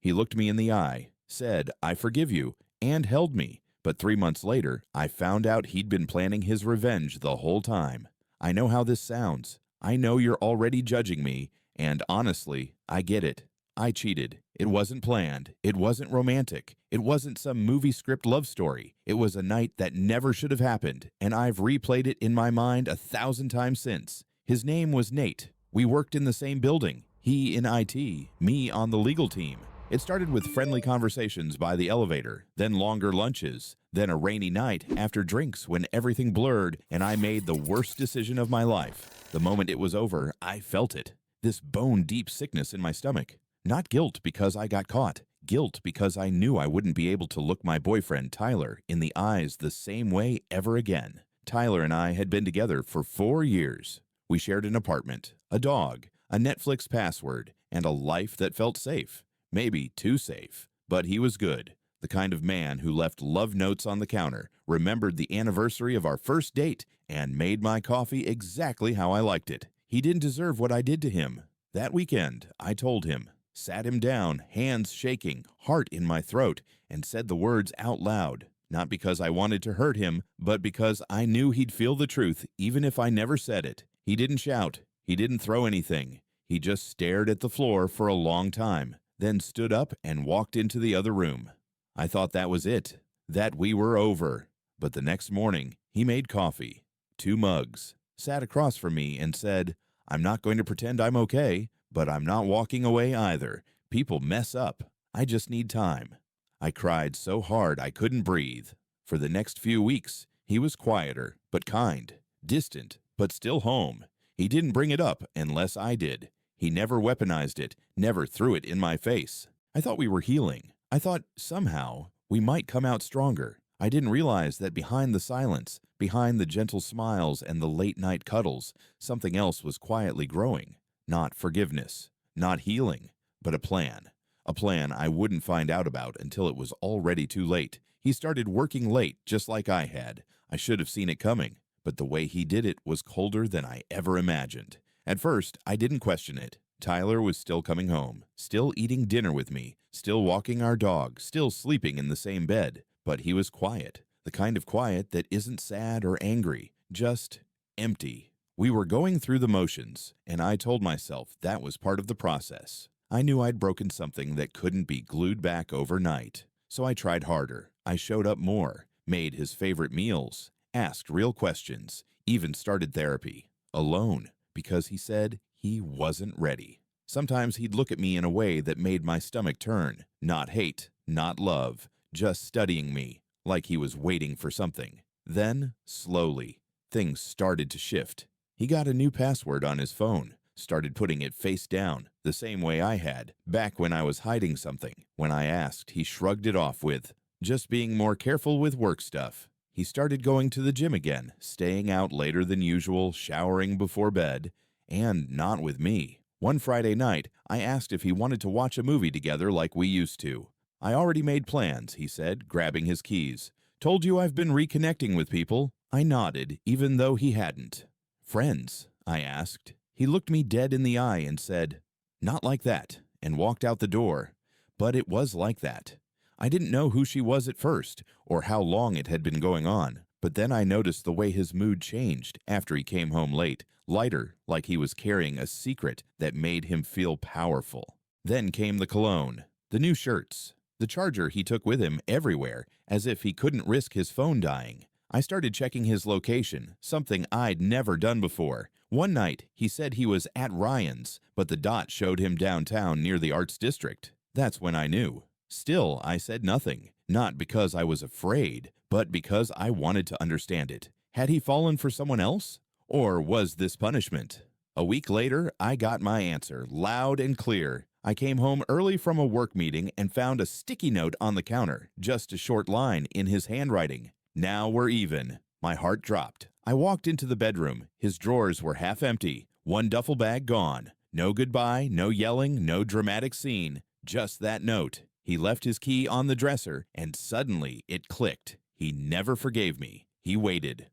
He looked me in the eye, said, "I forgive you," and held me. But 3 months later, I found out he'd been planning his revenge the whole time. I know how this sounds. I know you're already judging me, and honestly, I get it. I cheated. It wasn't planned. It wasn't romantic. It wasn't some movie script love story. It was a night that never should have happened, and I've replayed it in my mind 1,000 times since. His name was Nate. We worked in the same building. He in IT, me on the legal team. It started with friendly conversations by the elevator, then longer lunches, then a rainy night after drinks when everything blurred and I made the worst decision of my life. The moment it was over, I felt it. This bone-deep sickness in my stomach. Not guilt because I got caught. Guilt because I knew I wouldn't be able to look my boyfriend, Tyler, in the eyes the same way ever again. Tyler and I had been together for 4 years. We shared an apartment, a dog, a Netflix password, and a life that felt safe. Maybe too safe, but he was good. The kind of man who left love notes on the counter, remembered the anniversary of our first date, and made my coffee exactly how I liked it. He didn't deserve what I did to him. That weekend, I told him, sat him down, hands shaking, heart in my throat, and said the words out loud. Not because I wanted to hurt him, but because I knew he'd feel the truth even if I never said it. He didn't shout. He didn't throw anything. He just stared at the floor for a long time, then stood up and walked into the other room. I thought that was it, that we were over. But the next morning, he made coffee, 2 mugs, sat across from me and said, "I'm not going to pretend I'm okay, but I'm not walking away either. People mess up. I just need time." I cried so hard I couldn't breathe. For the next few weeks, he was quieter, but kind, distant, but still home. He didn't bring it up unless I did. He never weaponized it, never threw it in my face. I thought we were healing. I thought somehow we might come out stronger. I didn't realize that behind the silence, behind the gentle smiles and the late-night cuddles, something else was quietly growing. Not forgiveness, not healing, but a plan. A plan I wouldn't find out about until it was already too late. He started working late, just like I had. I should have seen it coming, but the way he did it was colder than I ever imagined. At first, I didn't question it. Tyler was still coming home, still eating dinner with me, still walking our dog, still sleeping in the same bed. But he was quiet, the kind of quiet that isn't sad or angry, just empty. We were going through the motions, and I told myself that was part of the process. I knew I'd broken something that couldn't be glued back overnight. So I tried harder. I showed up more, made his favorite meals, asked real questions, even started therapy. Alone, because he said he wasn't ready. Sometimes he'd look at me in a way that made my stomach turn. Not hate, not love, just studying me, like he was waiting for something. Then, slowly, things started to shift. He got a new password on his phone, started putting it face down, the same way I had, back when I was hiding something. When I asked, he shrugged it off with, "Just being more careful with work stuff." He started going to the gym again, staying out later than usual, showering before bed, and not with me. One Friday night, I asked if he wanted to watch a movie together like we used to. "I already made plans," he said, grabbing his keys. "Told you I've been reconnecting with people." I nodded, even though he hadn't. "Friends?" I asked. He looked me dead in the eye and said, "Not like that," and walked out the door. But it was like that. I didn't know who she was at first, or how long it had been going on. But then I noticed the way his mood changed after he came home late, lighter, like he was carrying a secret that made him feel powerful. Then came the cologne, the new shirts, the charger he took with him everywhere, as if he couldn't risk his phone dying. I started checking his location, something I'd never done before. One night, he said he was at Ryan's, but the dot showed him downtown near the Arts District. That's when I knew. Still, I said nothing, not because I was afraid, but because I wanted to understand it. Had he fallen for someone else? Or was this punishment? A week later, I got my answer, loud and clear. I came home early from a work meeting and found a sticky note on the counter, just a short line in his handwriting. "Now we're even." My heart dropped. I walked into the bedroom. His drawers were half empty, one duffel bag gone. No goodbye, no yelling, no dramatic scene. Just that note. He left his key on the dresser, and suddenly it clicked. He never forgave me. He waited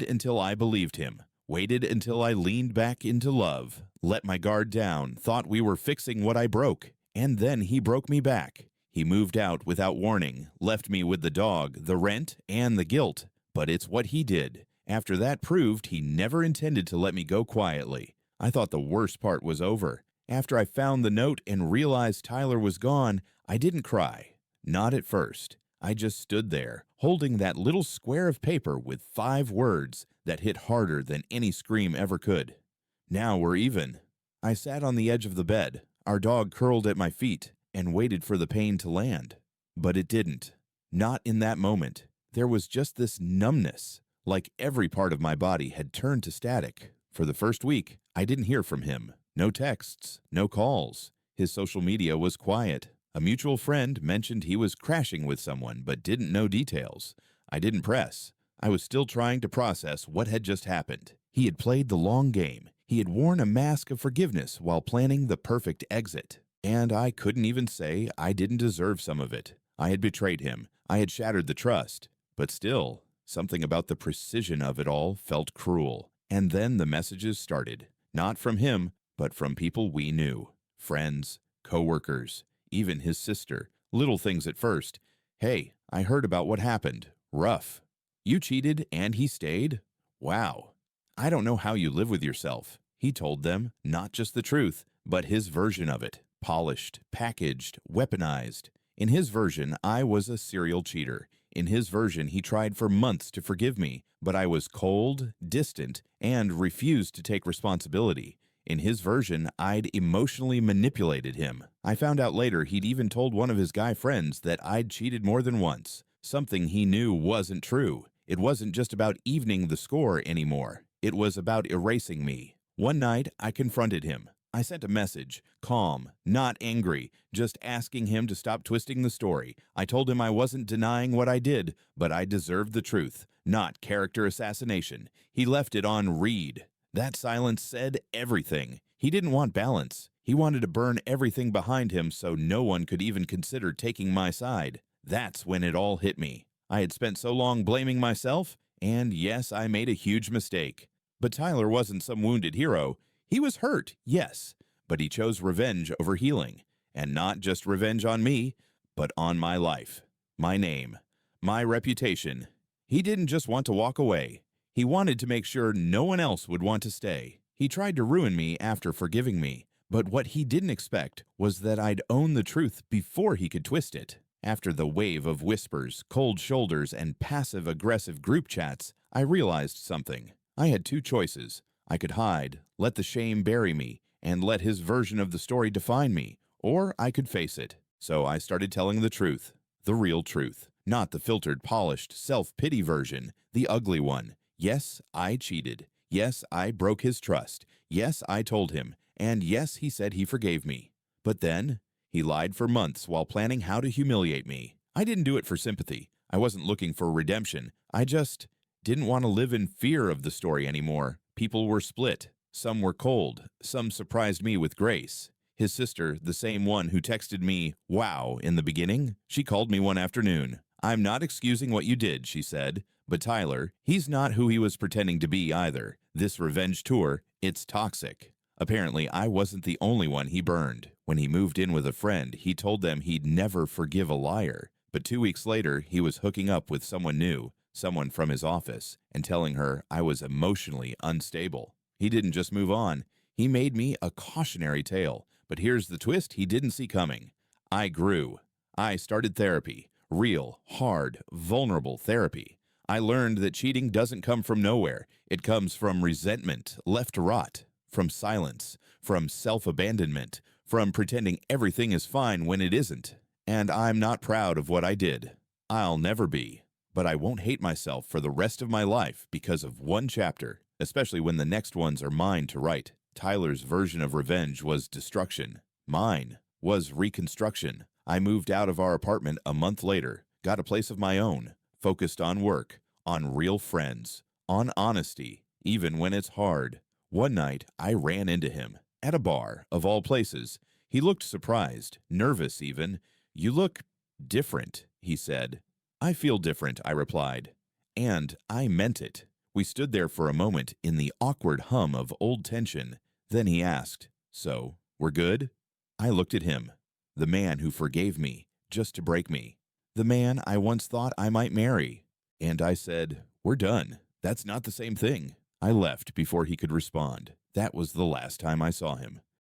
until I believed him, waited until I leaned back into love, let my guard down, thought we were fixing what I broke, And then he broke me back. He moved out without warning, left me with the dog, the rent, and the guilt. But it's what he did. After that proved he never intended to let me go quietly. I thought the worst part was over. After I found the note and realized Tyler was gone, I didn't cry. Not at first. I just stood there, holding that little square of paper with 5 words that hit harder than any scream ever could. Now we're even. I sat on the edge of the bed, our dog curled at my feet, and waited for the pain to land. But it didn't. Not in that moment. There was just this numbness, like every part of my body had turned to static. For the first week, I didn't hear from him. No texts, no calls. His social media was quiet. A mutual friend mentioned he was crashing with someone but didn't know details. I didn't press. I was still trying to process what had just happened. He had played the long game. He had worn a mask of forgiveness while planning the perfect exit. And I couldn't even say I didn't deserve some of it. I had betrayed him. I had shattered the trust. But still, something about the precision of it all felt cruel. And then the messages started. Not from him, but from people we knew. Friends, coworkers, even his sister. Little things at first. Hey, I heard about what happened. Rough. You cheated and he stayed? Wow. I don't know how you live with yourself. He told them not just the truth, but his version of it. Polished, packaged, weaponized. In his version, I was a serial cheater. In his version, he tried for months to forgive me, but I was cold, distant, and refused to take responsibility. In his version, I'd emotionally manipulated him. I found out later he'd even told one of his guy friends that I'd cheated more than once. Something he knew wasn't true. It wasn't just about evening the score anymore. It was about erasing me. One night, I confronted him. I sent a message, calm, not angry, just asking him to stop twisting the story. I told him I wasn't denying what I did, but I deserved the truth, not character assassination. He left it on read. That silence said everything. He didn't want balance. He wanted to burn everything behind him so no one could even consider taking my side. That's when it all hit me. I had spent so long blaming myself, and yes, I made a huge mistake. But Tyler wasn't some wounded hero. He was hurt, yes, but he chose revenge over healing. And not just revenge on me, but on my life, my name, my reputation. He didn't just want to walk away. He wanted to make sure no one else would want to stay. He tried to ruin me after forgiving me, but what he didn't expect was that I'd own the truth before he could twist it. After the wave of whispers, cold shoulders, and passive-aggressive group chats, I realized something. I had 2 choices. I could hide, let the shame bury me, and let his version of the story define me, or I could face it. So I started telling the truth, the real truth, not the filtered, polished, self-pity version, the ugly one. Yes, I cheated. Yes, I broke his trust. Yes, I told him. And yes, he said he forgave me. But then, he lied for months while planning how to humiliate me. I didn't do it for sympathy. I wasn't looking for redemption. I just didn't want to live in fear of the story anymore. People were split. Some were cold. Some surprised me with grace. His sister, the same one who texted me, "Wow," in the beginning, she called me one afternoon. "I'm not excusing what you did," she said. But Tyler, he's not who he was pretending to be either. This revenge tour, it's toxic. Apparently, I wasn't the only one he burned. When he moved in with a friend, he told them he'd never forgive a liar. But 2 weeks later, he was hooking up with someone new, someone from his office, and telling her I was emotionally unstable. He didn't just move on. He made me a cautionary tale. But here's the twist he didn't see coming. I grew. I started therapy. Real, hard, vulnerable therapy. I learned that cheating doesn't come from nowhere. It comes from resentment, left to rot, from silence, from self-abandonment, from pretending everything is fine when it isn't. And I'm not proud of what I did. I'll never be. But I won't hate myself for the rest of my life because of one chapter, especially when the next ones are mine to write. Tyler's version of revenge was destruction. Mine was reconstruction. I moved out of our apartment a month later, got a place of my own, focused on work, on real friends, on honesty, even when it's hard. One night, I ran into him, at a bar, of all places. He looked surprised, nervous even. "You look different," he said. "I feel different," I replied. And I meant it. We stood there for a moment in the awkward hum of old tension. Then he asked, "So, we're good?" I looked at him. The man who forgave me just to break me. The man I once thought I might marry. And I said, "We're done. That's not the same thing." I left before he could respond. That was the last time I saw him.